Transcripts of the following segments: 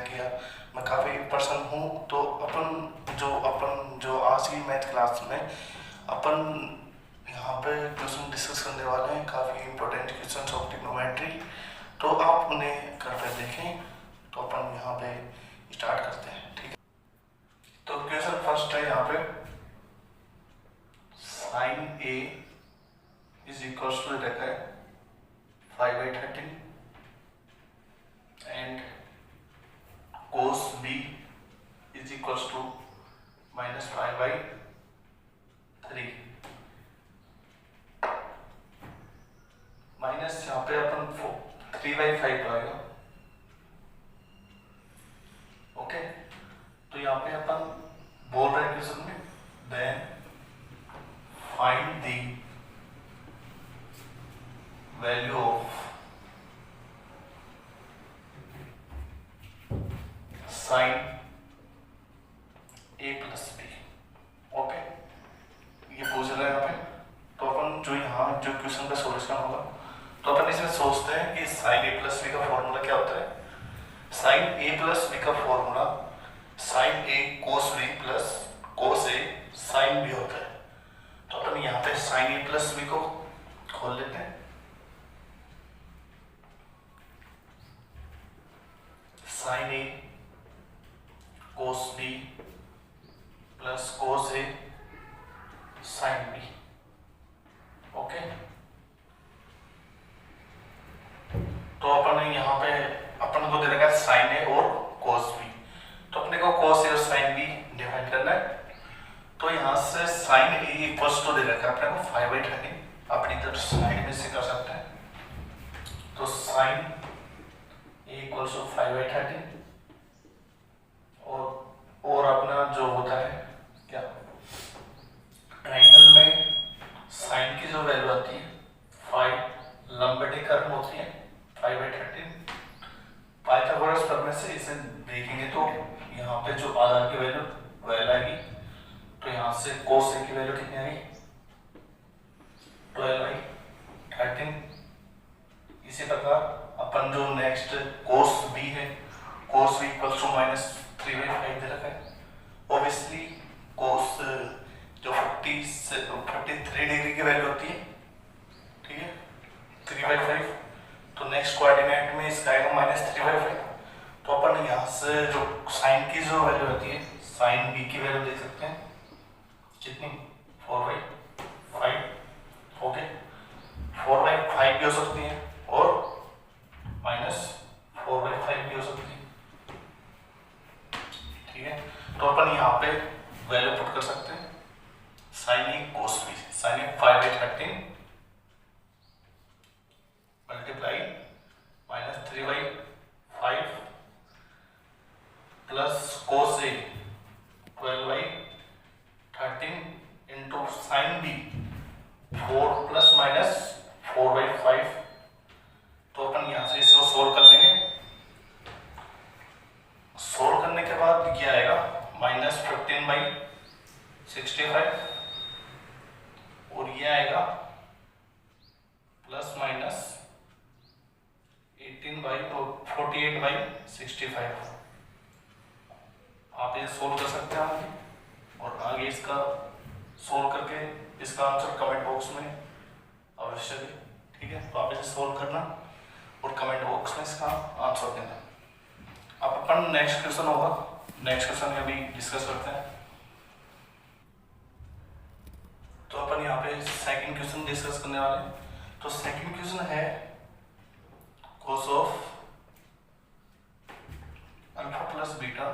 किया, मैं काफ़ी प्रसन्न हूँ। तो अपन जो आज की मैथ क्लास में अपन यहाँ पे क्वेश्चन डिस्कस करने वाले हैं, काफ़ी इंपॉर्टेंट क्वेश्चन ऑफ ट्रिग्नोमेट्री। तो आप उन्हें घर पे देखें। तो अपन यहाँ पे स्टार्ट करते हैं, ठीक है। तो क्वेश्चन फर्स्ट है यहाँ पे, sine A is equal to रखा है 5/13 and cos b is equals to -5/3। Minus यहाँ पे अपन 3/5 आएगा। ओके, तो यहाँ पे अपन बोल रहे हैं क्वेश्चन में, then find the value of sine A plus B. Okay, ये पूछ रहे हैं यहाँ पे। तो अपन जो क्वेश्चन का सॉल्यूशन होगा, तो अपन इसमें सोचते हैं कि साइन ए प्लस बी का फॉर्मूला क्या होता है। साइन ए प्लस बी का फॉर्मूला साइन ए कोस बी प्लस कोस ए साइन बी होता है। तो अपन यहाँ पे साइन ए प्लस बी को खोल लेते हैं। साइन ए कोस बी प्लस कोस ए साइन बी। ओके, तो अपन यहाँ पे अपन को दे रखा है साइन ए और कोस बी, तो अपने को कोस ए और साइन बी डिफाइन करना है। तो यहाँ से साइन ए इक्वल्स टू दे रखा है अपने को 5/13, अपनी तरफ साइड में से कर सकते हैं। तो साइन ए इक्वल्स टू 5/13 और अपना जो होता है क्या, ट्रायंगल में साइन की जो वैल्यू आती है 5, लंबे कर्व होती है 5/13। पाइथागोरस प्रमेय से इसे देखेंगे तो यहाँ पे जो आधार की वैल्यू 12 आएगी, तो यहाँ से कोस ए की वैल्यू कितनी आएगी 12/13। इसी प्रकार अपन जो नेक्स्ट कोस बी है, कोस बी इक्वल्स टू -3/5 दे रखा है। ऑब्वियसली कोस जो 43 डिग्री की वैल्यू होती है, ठीक है, 3/5। तो नेक्स्ट कोऑर्डिनेट में इसका आएगा -3/5। तो अपन यहाँ से जो साइन की जो वैल्यू होती है, साइन बी की वैल्यू देख सकते हैं कितनी, 4/5। ओके, 4/5 भी हो सकती है और -4/5 भी हो सकती है, ठीक है। तो अपन यहाँ पे वैल्यू पुट कर सकते हैं। साइन ए कोस बी, साइन ए 5/13 मल्टीप्लाई -3/5 प्लस कोस ए 12/13 इंटू साइन बी 4 ± 4/5। तो अपन यहाँ से इसको सोल्व कर लेंगे। सोल्व करने के बाद क्या आएगा, -15/65 और ये आएगा ±48/65। आप ये सोल्व कर सकते हैं आगे, और आगे इसका सोल्व करके इसका आंसर कमेंट बॉक्स में अवश्य दें, ठीक है। तो आप इसे सोल्व करना और कमेंट बॉक्स में इसका आंसर देना। अब अपन नेक्स्ट क्वेश्चन होगा, नेक्स्ट क्वेश्चन अभी डिस्कस करते हैं। तो अपन यहाँ पे सेकंड क्वेश्चन डिस्कस करने वाले हैं। तो सेकंड क्वेश्चन है cos of alpha plus beta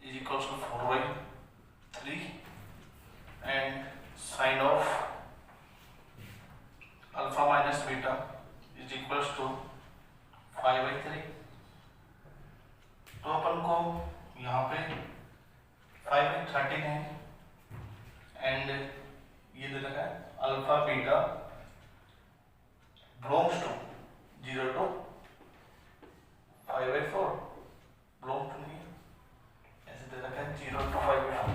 is equals to 4/3 and sine of alpha minus beta is equals to 5/3। तो अपन को यहाँ पे 5/13 है एंड ये दे रखा है alpha beta belongs to 0 to 5/4, belong to नहीं, ऐसे दे रखा है 0 to 5/4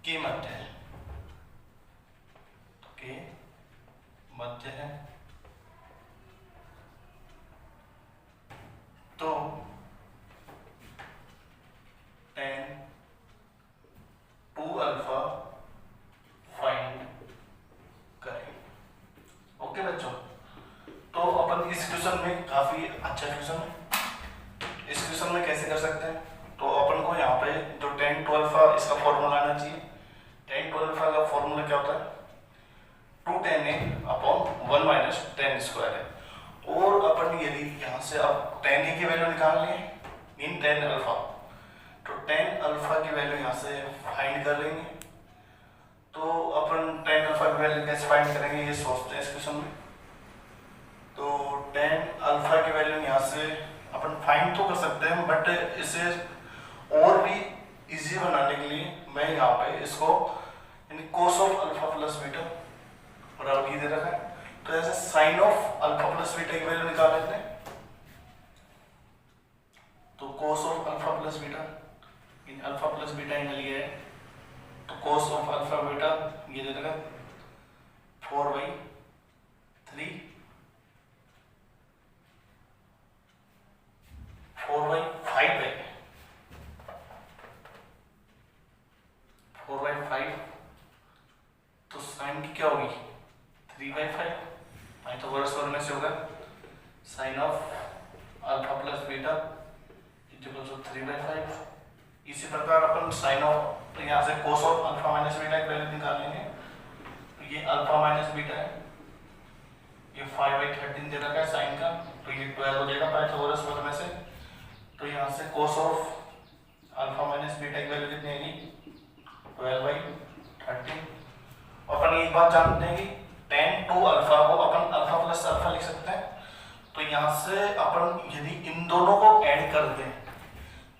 के मध्य है, के मध्य है। तो tan 2 अल्फा फाइंड करें। ओके बच्चों, तो अपन इस क्वेश्चन में काफी अच्छा क्वेश्चन है। इस क्वेश्चन में कैसे कर सकते हैं, तो अपन को यहाँ पे जो tan 2 अल्फा इसका फॉर्मूला आना चाहिए। tan 2 अल्फा का फॉर्मूला क्या होता है, 2 tan a upon 1 minus tan square है। और अपन यदि यहाँ से अब tan a की वैल्यू निकाल लें इन tan अल्फा, तो tan अल्फा की वैल्यू यहाँ से फाइंड कर लेंगे। तो अपन tan अल्फा की वैल्यू कैसे फाइंड करेंगे ये सोचते हैं इस क्वेश्चन में। तो tan अल्फा की वैल्यू यहाँ से अपन फाइंड तो कर सकते हैं, बट इसे और भी इजी बनाने के लिए मैं यहाँ पे इसको यानी cos of alpha plus beta बराबर ये दे रखा है, तो ऐसे sine of alpha plus beta की वैल्यू निकाल लेते हैं। तो cos of alpha plus beta इन अल्फा प्लस बीटा यहाँ लिया है, तो cos ऑफ अल्फा बीटा ये दे रखा 4/3 4/5, तो साइन की क्या होगी 3/5, पाइथागोरस थ्योरम से होगा sine of alpha plus beta equal to 3/5। इसी प्रकार अपन साइन ऑफ, तो यहाँ से cos of alpha minus beta की वैल्यू निकाल लेंगे। तो ये अल्फा माइनस बीटा है, ये 5/13 दे रखा है साइन का, तो ये 12 हो जाएगा पाइथागोरस थ्योरम से। तो यहाँ से cos of alpha minus beta की वैल्यू कितनी आएगी 12/13। अपन एक बात जानते हैं कि tan 2 अल्फा को अपन अल्फा प्लस अल्फा लिख सकते हैं। तो यहाँ से अपन यदि इन दोनों को ऐड कर दें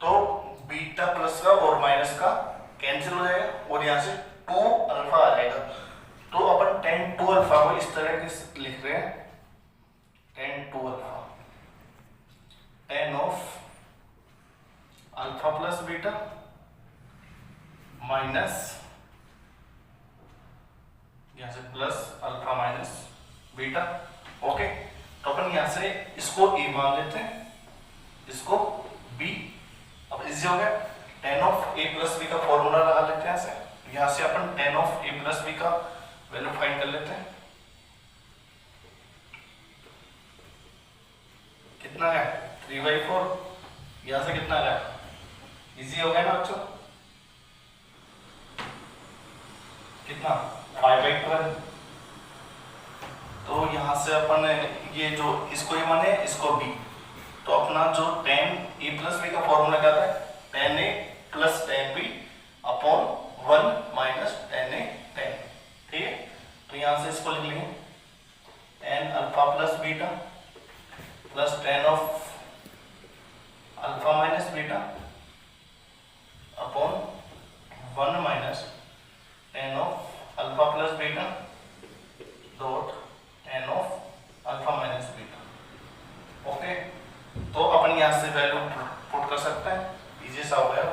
तो बीटा प्लस का और माइनस का कैंसिल हो जाएगा और यहाँ से 2 अल्फा आ जाएगा। तो अपन tan 2 अल्फा को इस तरह के लिख रहे हैं, tan 2 alpha tan of alpha plus beta minus यहाँ से plus alpha minus beta. Okay, तो अपन यहाँ से इसको ए मान लेते हैं, इसको बी। अब इजी हो गया, tan of A plus B का फॉर्मूला लगा लेते हैं। यहाँ से अपन tan of A plus B का वैल्यू फाइंड कर लेते हैं। कितना है 3/4, यहाँ से कितना है, इजी हो गया ना बच्चों, कितना 5/12। तो यहाँ से अपन ये जो इसको ए माने इसको बी, तो अपना जो tan a प्लस बी का फॉर्मूला क्या था, tan a plus tan b upon 1 minus tan a tan, ठीक है। तो यहाँ से इसको लिख लेंगे tan alpha plus beta plus tan of alpha minus beta upon 1 minus tan of alpha plus beta dot tan of alpha minus beta. Okay, तो अपन यहाँ से वैल्यू पुट कर सकते हैं, इजी सा हो गया।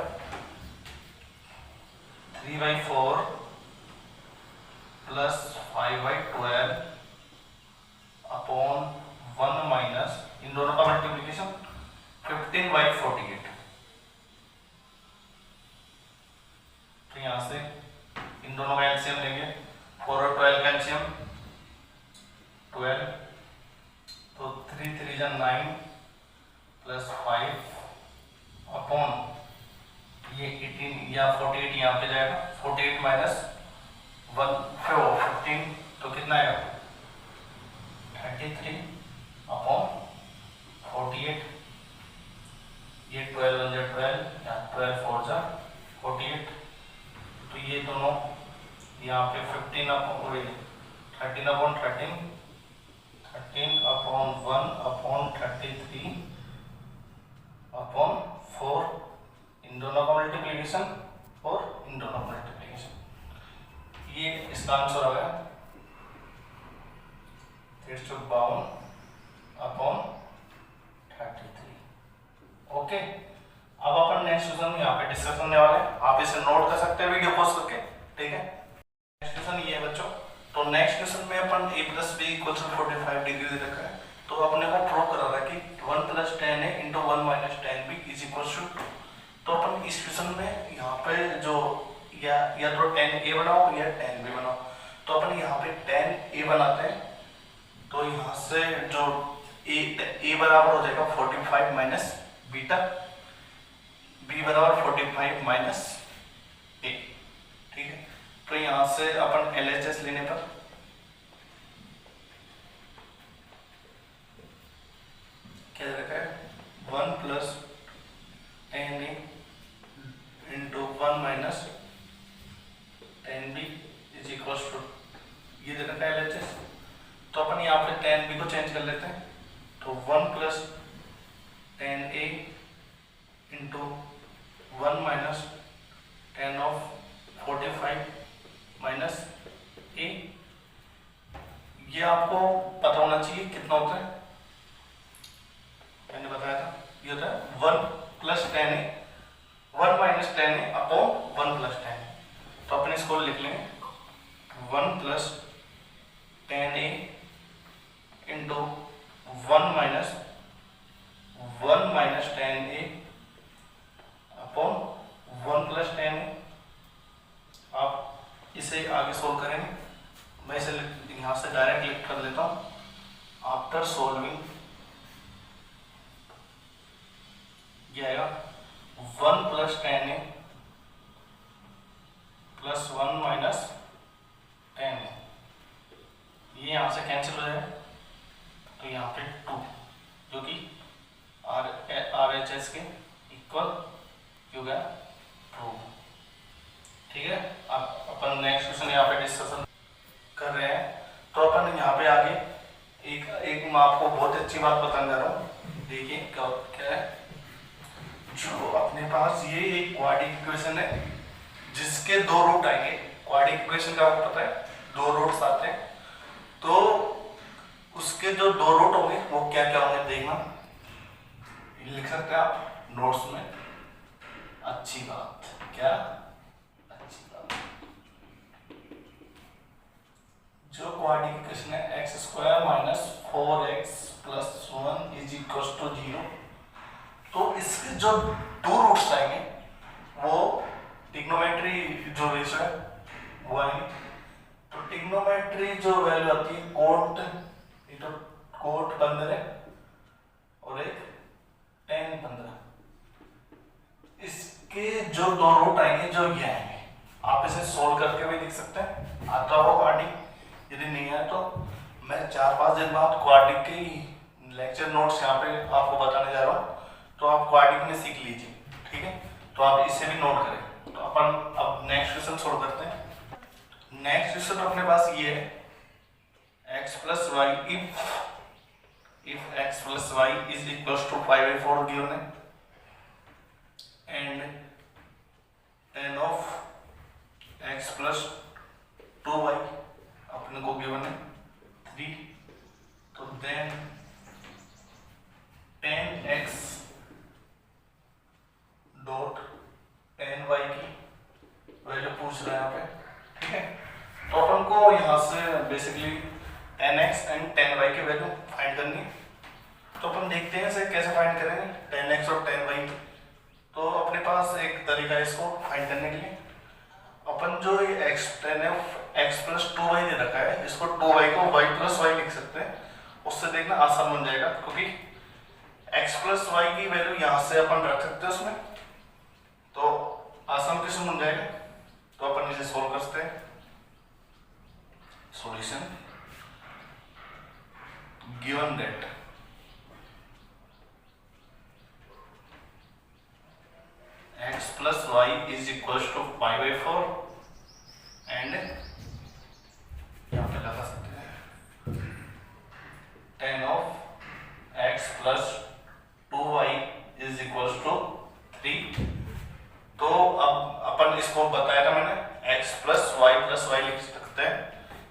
3/4 प्लस 5/12 अपॉन 1 माइनस इन दोनों का मल्टीप्लीकेशन 15/48। तो यहाँ से इन दोनों का एलसीएम लेंगे, 4 और 12 का एलसीएम 12, तो 3 3 जा 9 प्लस 5 अपॉन ये 18 या 48 यहाँ पे जाएगा, 48 माइनस 15, तो कितना आएगा 33 अपॉन 48, ये 12 1 जा 12 या 12 4 जा 48, तो ये दोनों यहाँ पे 15 upon 13 upon 13 upon 1 upon 33 upon 4, इन दोनों का मल्टीप्लीकेशन और इन दोनों का मल्टीप्लीकेशन, ये इसका आंसर आ गया 352 अपॉन 33। ओके, अब अपन नेक्स्ट क्वेश्चन यहाँ पे डिस्कस करने वाले हैं, आप इसे नोट कर सकते हैं वीडियो पॉज करके, ठीक है। नेक्स्ट क्वेश्चन ये है बच्चों, तो नेक्स्ट क्वेश्चन में अपन a plus B equal to 45 degree दे रखा है, तो अपने को प्रूव करा रहा है कि 1 plus tan a into 1 1 minus tan B is equal to, तो अपन इस क्वेश्चन में यहाँ पे जो या तो टेन ए बनाओ या टेन बी बनाओ, तो अपन यहाँ पे टेन ए बनाते हैं। तो यहाँ से जो ए बराबर हो जाएगा 45 माइनस बीटा, बी बराबर 45 माइनस ए, ठीक है। तो यहाँ से अपन LHS लेने पर क्या रखा है 1 plus ten A into 1 minus tan B is equal to, ये दे रखा है LHS। तो अपन यहाँ पे टेन बी को चेंज कर लेते हैं, तो 1 plus ten A into 1 minus ten of 45 minus A, ये आपको पता होना चाहिए कितना होता है, मैंने बताया था ये होता है 1 प्लस टेन ए, 1 माइनस टेन ए अपॉन 1 प्लस टेन ए। तो अपन इसको लिख लेंगे 1 plus ten A into 1 minus ten A upon 1 plus ten ए। आप इसे आगे सोल्व करेंगे, मैं इसे यहाँ से डायरेक्ट लिख कर लेता हूँ। आफ्टर सोल्विंग ये आएगा 1 प्लस टेन ए प्लस 1 माइनस टेन ए, ये यहाँ से कैंसिल हो जाएगा, तो यहाँ पे 2 जो कि RHS के इक्वल हो गया 2, ठीक है। अब अपन नेक्स्ट क्वेश्चन यहाँ पे डिस्कशन कर रहे हैं। तो अपन यहाँ पे आगे एक मैं आपको बहुत अच्छी बात बताने जा रहा हूँ, देखिए क्या है। जो अपने पास ये एक क्वाड्रेटिक इक्वेशन है जिसके दो रूट आएंगे, क्वाड्रेटिक इक्वेशन का आपको पता है दो रूट्स आते हैं, तो उसके जो दो रूट होंगे वो क्या क्या होंगे देखना, लिख सकते हैं आप नोट्स में। अच्छी बात, क्या अच्छी बात, जो क्वाड्रेटिक इक्वेशन है x square minus 4x plus 1 is equal to 0, तो इसके जो दो रूट्स आएंगे वो ट्रिग्नोमेट्री जो रेशियो है वो आएंगे। तो ट्रिग्नोमेट्री जो वैल्यू आती है कोट, ये तो कोट 15 और एक tan 15, इसके जो दो रूट आएंगे जो ये आएंगे, आप इसे सोल्व करके भी लिख सकते हैं, आता हो क्वाड्रेटिक, यदि नहीं है तो मैं 4-5 दिन बाद क्वाड्रेटिक के लेक्चर नोट्स यहाँ पे आपको बताने जा रहा हूँ, तो आप क्वाड्रेटिक में सीख लीजिए, ठीक है। तो आप इसे भी नोट करें। तो अपन अब नेक्स्ट क्वेश्चन सोल्व करते हैं। नेक्स्ट क्वेश्चन अपने पास ये है x plus y if x plus y is equals to 5/4 given है, and tan of x plus 2y अपने को गिवन है 3, तो then tan x dot tan y की वैल्यू पूछ रहा है यहाँ पे, ठीक है। तो अपन को यहाँ से basically tan x and tan y की वैल्यू फाइंड करनी है। तो अपन देखते हैं इसे कैसे फाइंड करेंगे tan x और tan y। तो अपने पास एक तरीका है इसको फाइंड करने के लिए, अपन जो ये x प्लस 2y दे रखा है, इसको 2y को y प्लस y लिख सकते हैं, उससे देखना आसान बन जाएगा, क्योंकि x प्लस y की वैल्यू यहाँ से अपन रख सकते हैं उसमें, तो आसान किसमें बन जाएगा। तो अपन इसे सोल्व करते हैं। Solution given that x plus y is equals to 5/4 and यहाँ पे लगा सकते हैं tan of x plus 2y is equals to 3। तो अब अपन इसको बताया था मैंने x plus y लिख सकते हैं।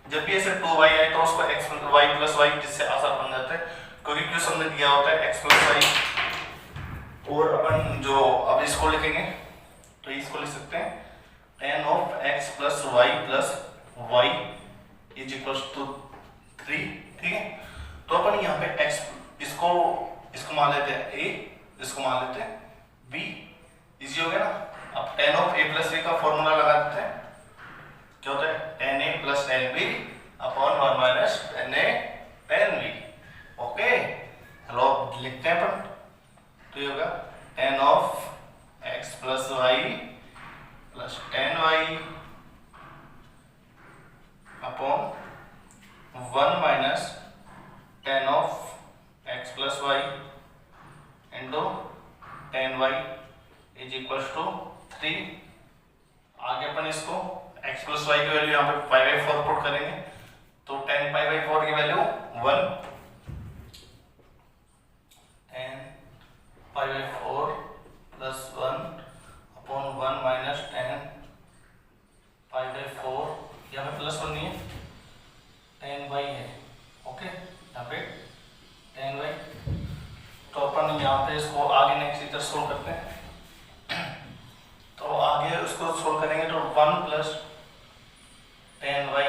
जब भी ऐसे 2y आए तो उसको x y plus y जिससे आसान बन जाता है, क्योंकि क्वेश्चन में दिया होता है x plus y, और अपन जो अब इसको लिखेंगे तो इसको लिख सकते हैं tan of x plus y is equals to 3, ठीक है। तो अपन यहाँ पे x इसको मान लेते हैं a, इसको मान लेते हैं b। इजी हो गया ना। अब tan of a plus b का फॉर्मूला लगा देते हैं। क्या होता है tan a plus tan b upon 1 minus tan a tan b। Okay चलो अब लिखते हैं अपन। तो ये होगा tan of x plus y plus tan y upon 1 minus tan of x plus y into tan y is equal to 3। आगे अपन इसको x प्लस y की वैल्यू यहाँ पे पाई बाई 4 पुट करेंगे तो tan पाई बाई 4 की value 1, tan pi by 4 plus 1 upon 1 minus tan pi by 4, यहाँ पे प्लस 1 नहीं है tan y है। ओके यहाँ पे tan y। तो अपन यहाँ पे इसको आगे नेक्स्ट इधर सोल्व करते हैं। तो आगे उसको सोल्व करेंगे तो 1 plus tan y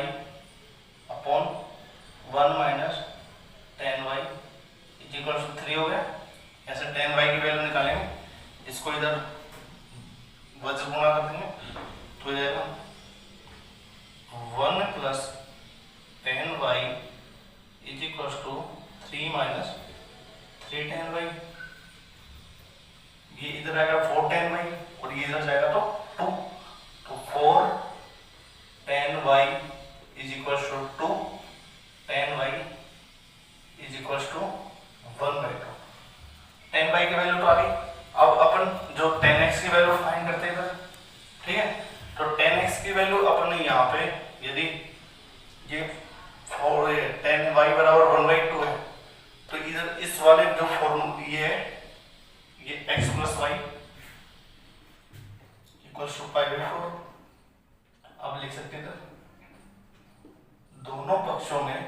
upon 1 minus tan y is equal to 3 हो गया। ऐसे tan y की वैल्यू निकालेंगे, इसको इधर वज्र गुणा कर देंगे तो ये जाएगा 1 plus tan y is equal to 3 minus 3 tan y। ये इधर आएगा 4 tan y और ये इधर जाएगा तो 2। तो 4 tan y is equal to 2 tan y is equal to 1/2। tan y की वैल्यू तो आ गई। अब अपन जो tan x की वैल्यू फाइंड करते हैं इधर, ठीक है। तो tan x की वैल्यू अपन ने यहाँ पे यदि ये tan y बराबर 1/2 है तो इधर इस वाले जो फॉर्मूला ये है ये x plus y equal to pi by 4। अब लिख सकते हैं दोनों पक्षों में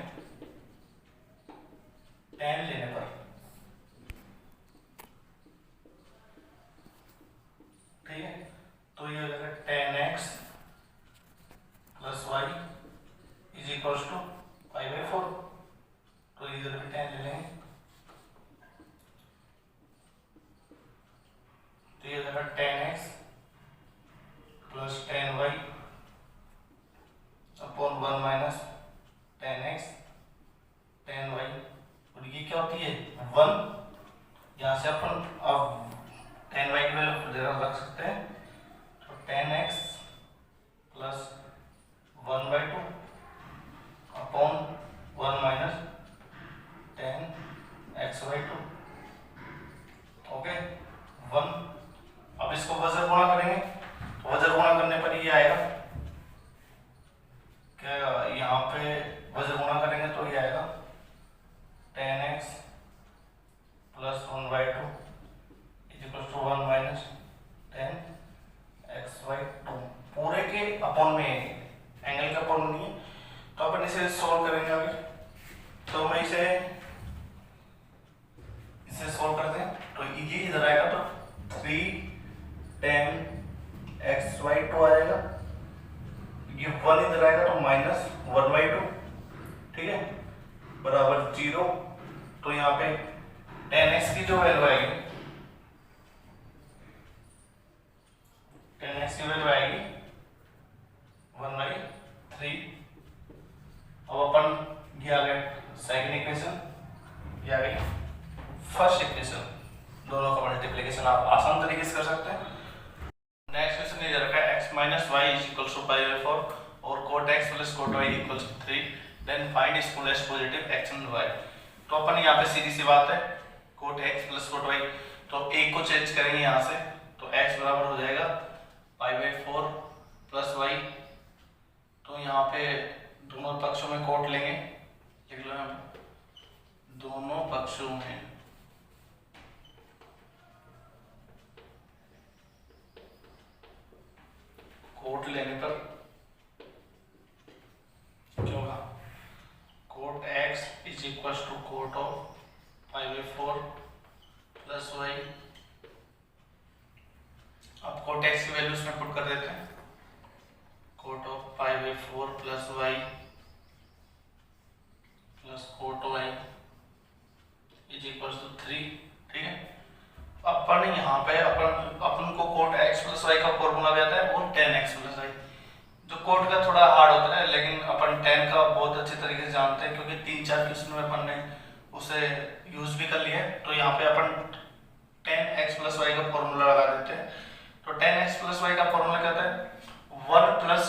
tan लेने पर, ठीक है। तो ये हो जाएगा tan x plus y is equal to pi by 4। तो इधर भी tan ले लेंगे तो ये हो जाएगा tan x plus tan y upon 1 minus tan x tan y। और ये क्या होती है 1। यहाँ से अपन अब tan y की वैल्यू जरा रख सकते हैं तो tan x plus 1/2 upon 1 minus tan x/2। Okay 1। अब इसको वज्र गुणा करेंगे तो वज्र गुणा करने पर ये आएगा क्या, यहाँ पे वज्र गुणा करेंगे तो ये आएगा tan x plus 1/2 is equal to 1 minus tan x/2। पूरे के अपॉन में एंगल का अपॉन नहीं है तो अपन इसे सॉल्व करेंगे अभी। तो मैं इसे सॉल्व करते हैं तो ये इधर आएगा तो 3 tan x/2 आएगा। ये 1 इधर आएगा तो माइनस 1/2, ठीक है, बराबर 0। तो यहाँ पे tan x की जो वैल्यू आएगी tan x की वैल्यू आएगी 1/3। अब अपन ये आ गए सेकंड इक्वेशन, ये आ गई फर्स्ट इक्वेशन। दोनों का मल्टीप्लिकेशन आप आसान तरीके से कर सकते हैं। नेक्स्ट क्वेश्चन ये रखा है x minus y is equal to pi by 4 और cot x plus cot y equal to 3 then find smallest positive x and y। तो अपन यहाँ पे सीधी सी बात है cot x plus cot y, तो एक को चेंज करेंगे यहाँ से तो x बराबर हो जाएगा पाई बाई 4 प्लस y। तो यहाँ पे दोनों पक्षों में cot लेंगे, लिख लो यहाँ पे दोनों पक्षों में कोट लेने पर क्या होगा cot x is equal to cot of pi by 4 plus y। अब कोट x की वैल्यू इसमें पुट कर देते हैं cot of pi by 4 plus y plus cot y is equal to 3, ठीक है। अब अपन यहाँ पे अपन को कोट x प्लस वाई का फॉर्मूला आता है वो tan x प्लस वाई, जो कोट का थोड़ा हार्ड होता है लेकिन अपन tan का बहुत अच्छे तरीके से जानते हैं क्योंकि 3-4 क्वेश्चन में अपन ने उसे यूज भी कर लिया है। तो यहाँ पे अपन tan x प्लस वाई का फॉर्मूला लगा देते हैं। तो tan x प्लस वाई का फॉर्मूला क्या होता है 1 प्लस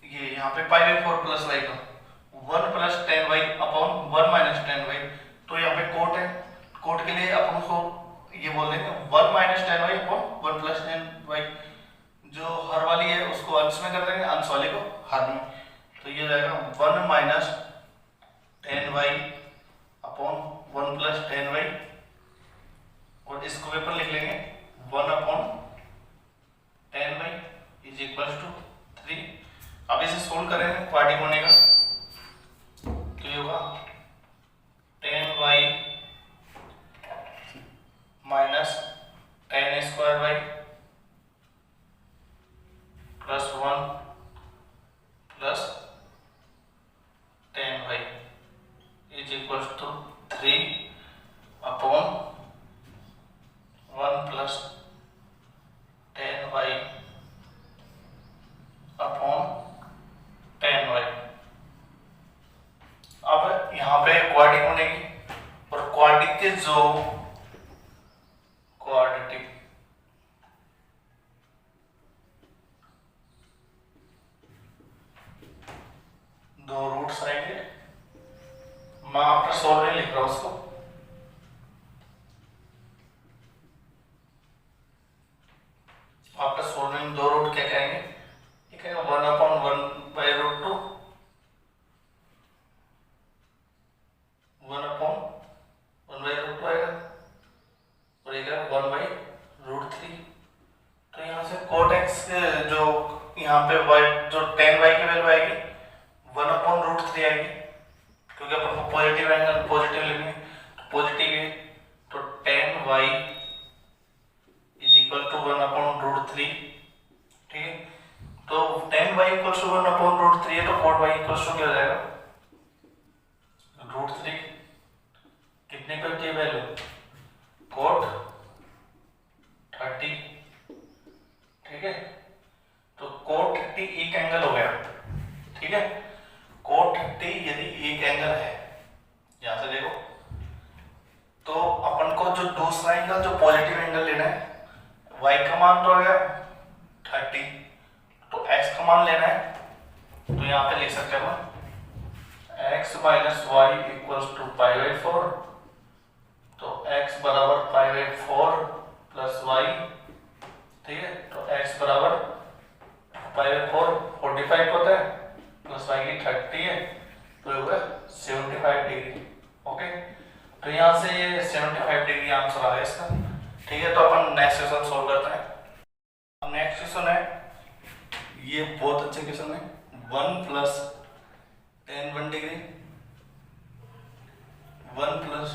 ये यहाँ पे पाई बाई 4 प्लस वाई का 1 plus tan y upon 1 minus tan y। तो यहाँ पे कोट है, कोट के लिए अपन को ये बोल देंगे 1 minus tan y upon 1 plus tan y। जो हर वाली है उसको अंश में कर देंगे, अंश वाले को हर में। तो ये जाएगा 1 minus tan y upon 1 plus tan y, और इसको पेपर लिख लेंगे 1 upon tan y is equal to 3। अब इसे सोल्व करेंगे क्वाड्रेटिक होने का, तो ये होगा tan y minus tan square y plus 1 plus tan y is equal to 3 upon 1 plus tan y upon tan y। अब यहाँ पे क्वाड्रेटिक होने की, और क्वाड्रेटिक के जो क्वाड्रेटिक दो रूट्स आएंगे, मैं आपका सॉल्व नहीं लिख रहा हूं उसको, आपका सॉल्विंग दो रूट क्या कहेंगे, ठीक है 1 upon 1 by root 2, 1 upon 1 by root 2 आएगा, और एक 1 बाई रूट 3। तो यहाँ से कोट एक्स जो यहाँ पे y जो tan y की वैल्यू आएगी 1 अपॉन रूट 3 आएगी, क्योंकि अपन को पॉजिटिव एंगल पॉजिटिव लिखनी है, तो पॉजिटिव है, तो tan y is equal to 1 upon root 3। ठीक है, तो tan y equal to 1 upon root 3 है, तो cot y इक्वल टू क्या हो जाएगा रूट 3। कितने पर थी वैल्यू cot 30। ठीक है, तो cot 30 एक एंगल हो गया। ठीक है, cot 30 यदि एक एंगल है, यहां से देखो, तो अपन को जो दूसरा एंगल जो पॉजिटिव एंगल लेना है, y का मान तो आ गया 30, तो x का मान लेना है, तो यहाँ पे लिख सकते हैं x minus y equals to pi by 4, तो x बराबर पाई बाई 4 प्लस वाई। ठीक है, तो x बराबर पाई बाई 4 45 होता है, प्लस वाई की 30 है, तो ये होगा 75 डिग्री। ओके, तो यहाँ से ये 75 डिग्री आंसर आ गया इसका। ठीक है, तो अपन नेक्स्ट क्वेश्चन सोल्व करते हैं। अब नेक्स्ट क्वेश्चन है, ये बहुत अच्छे क्वेश्चन है, 1 plus tan 1 degree 1 plus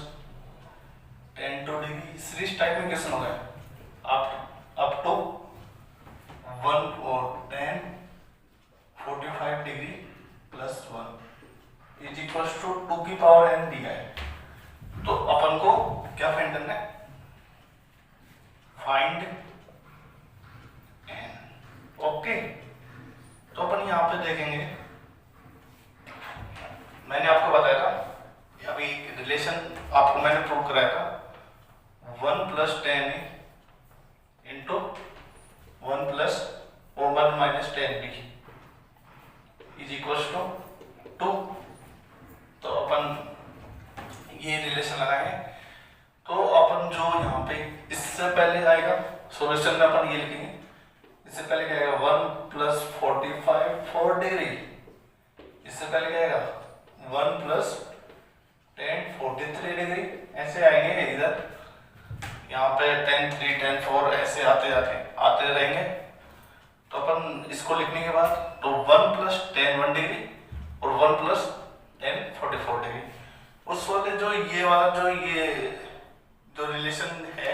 tan 2 degree, series type में क्वेश्चन हो गया अप टू 1 और tan 45 degree plus 1 is equal to 2 की पावर n दिया है। तो अपन को क्या फाइंड करना है, फाइंड n। ओके, तो अपन यहाँ पे देखेंगे, मैंने आपको बताया था अभी रिलेशन आपको मैंने प्रूव कराया था, 1 plus tan a into 1 plus 1 minus tan b is equal to 2। तो अपन ये रिलेशन लगाएंगे, तो अपन जो यहाँ पे इससे पहले आएगा सॉल्यूशन में अपन ये लिखेंगे, इससे पहले क्या आएगा 1 प्लस 45 4 डिग्री, इससे पहले क्या आएगा 1 प्लस tan 43 डिग्री, ऐसे आएंगे इधर, यहाँ पे tan 3 tan 4 ऐसे आते रहेंगे। तो अपन इसको लिखने के बाद तो 1 प्लस tan 1 डिग्री और 1 प्लस tan 44 डिग्री, उस वाले जो ये वाला जो रिलेशन है,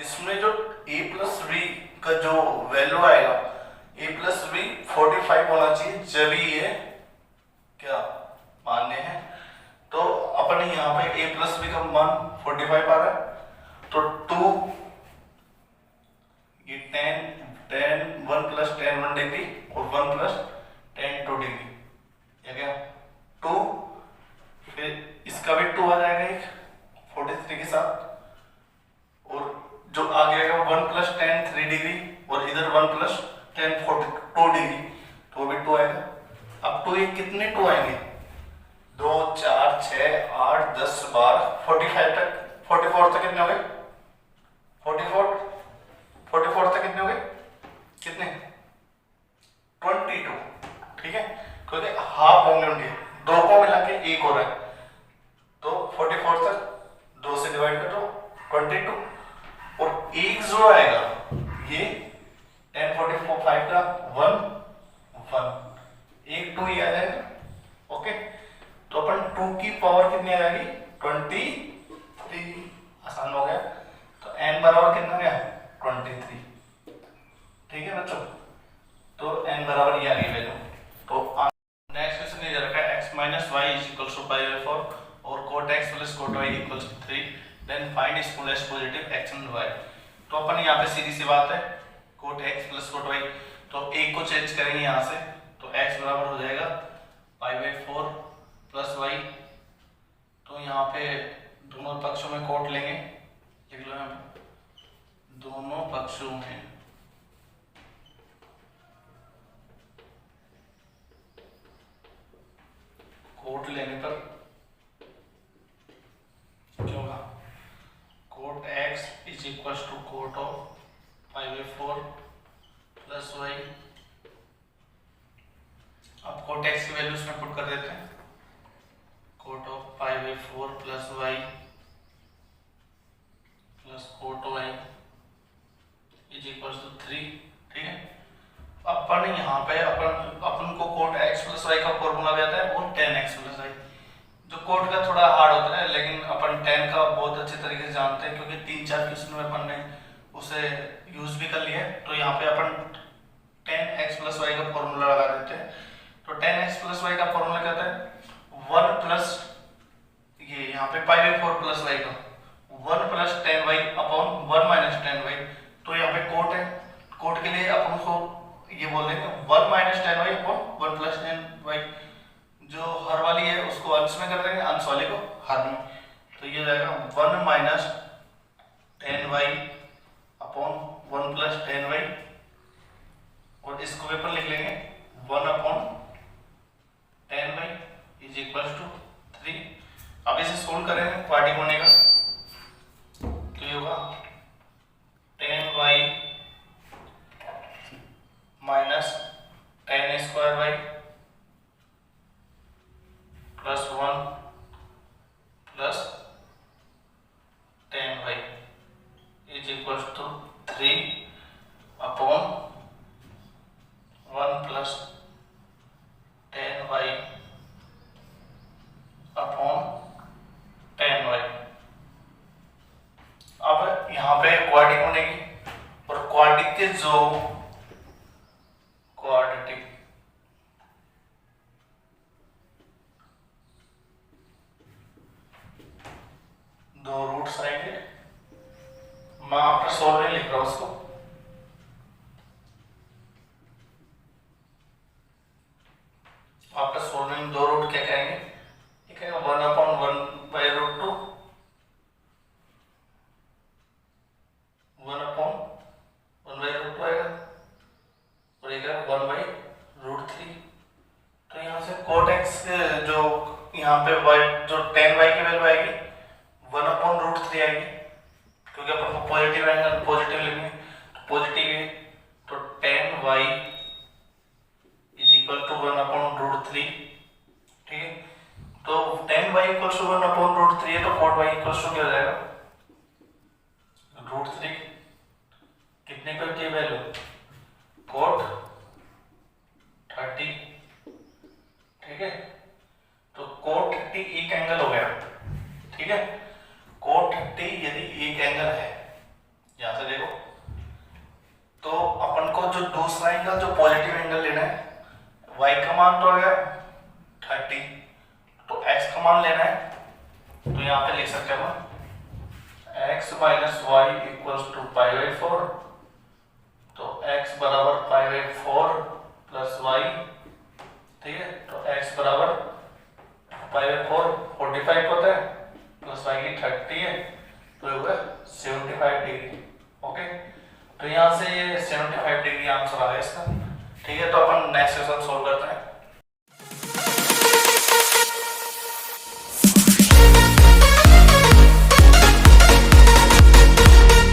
इसमें जो a प्लस v का जो वैल्यू आएगा, a प्लस v 45 होना चाहिए, जब ये क्या मान्य है। तो अपन यहाँ पे a प्लस v का मान 45 आ रहा है, तो 2 1 प्लस टेन 42 डिग्री, तो वो भी 2 आएगा। अब 2 ये कितने 2 आएंगे, 2 4 6 8 10 12 45 तक, 44 तक कितने हो गए, 44 तक कितने हो गए, कितने 22, ठीक है, क्योंकि हाफ होंगे, दो को मिला के एक हो रहा है, तो 44 तक 2 से डिवाइड कर दो 22, और एक जो आएगा ये 10 45 का 1 1, एक 2 ही आ जाएगा, ओके। तो अपन 2 की पावर कितनी आ जाएगी 23, आसान हो गया। तो n बराबर कितना गया 23, ठीक है बच्चों, तो n बराबर ये आ गई वैल्यू। तो नेक्स्ट क्वेश्चन ये दे रखा है x minus y is equals to pi by 4 और cot x plus cot y equals to 3, then find smallest positive x and y। तो अपन यहाँ पे सीधी सी बात है, cot x plus cot y, तो एक को चेंज करेंगे यहाँ से, तो x बराबर हो जाएगा पाई बाई 4 प्लस y, तो यहाँ पे दोनों पक्षों में कोट लेंगे, लिख लो यहाँ पे दोनों पक्षों में कोट लेने पर क्या होगा, cot x is equal to cot of pi by 4 plus y। अब कोट x की वैल्यू इसमें पुट कर देते हैं, cot of pi by 4 plus y plus cot y is equal to 3, ठीक है। अपन यहाँ पे अपन को कोट x प्लस y का फॉर्मूला भी आता है, वो tan x प्लस y, जो कोट का थोड़ा हार्ड होता है, लेकिन अपन tan का बहुत अच्छे तरीके से जानते हैं, क्योंकि 3-4 क्वेश्चन में अपन ने उसे यूज भी कर लिया है। तो यहाँ पे अपन tan x प्लस y का फॉर्मूला लगा देते हैं। तो tan x प्लस y का फॉर्मूला क्या होता है 1 प्लस ये यहाँ पे पाई बाई 4 प्लस y का 1 plus tan y upon 1 minus tan y। तो यहाँ पे कोट है, कोट के लिए अपन को ये बोल देंगे 1 minus tan y upon 1 plus tan y, जो हर वाली है उसको अंश में कर देंगे, अंश वाले को हर में, तो ये जाएगा 1 minus tan y upon 1 plus tan y, और इसको पेपर लिख लेंगे 1 upon tan y is equal to 3। अब इसे सोल्व करेंगे क्वाड्रेटिक होने का, तो ये होगा tan y minus tan square y plus 1 plus tan y is equal to 3 upon 1 plus tan y upon tan y। अब यहाँ पे क्वाड्रेटिक होने की, और क्वाड्रेटिक के जो क्वाड्रेटिक दो रूट्स आएंगे, मैं आपका सॉल्व नहीं लिख रहा हूं उसको, आपका सॉल्विंग दो रूट क्या कहेंगे, ये कहेगा 1 upon 1 by root 2, 1 upon 1 by root 2 आएगा, और ये कहेगा 1 बाई रूट 3। तो यहाँ से कोट x जो यहाँ पे y जो tan y की वैल्यू आएगी 1 अपॉन रूट 3 आएगी, क्योंकि अपन को पॉजिटिव एंगल पॉजिटिव लिखने, तो पॉजिटिव है, तो tan y is equal to 1 upon root 3, ठीक है। तो tan y equal to 1 upon root 3 है, तो cot y इक्वल टू क्या हो जाएगा रूट 3, कितने पे होती है वैल्यू cot 30, ठीक है। तो cot 30 एक एंगल हो गया, ठीक है। cot 30 यदि एक एंगल है, यहां से देखो, तो अपन को जो दूसरा एंगल जो पॉजिटिव एंगल लेना है, y का मान तो आ गया 30, तो x का मान लेना है, तो यहाँ पे लिख सकते हैं x minus y equals to pi by 4, तो x बराबर पाई बाई 4 प्लस वाई, ठीक है। तो x बराबर पाई बाई 4 45 होता है, प्लस y की 30 है, तो ये होगा 75 डिग्री, ओके। तो यहाँ से ये 75 डिग्री आंसर आ गया इसका। ठीक है, तो अपन नेक्स्ट क्वेश्चन सोल्व करते हैं।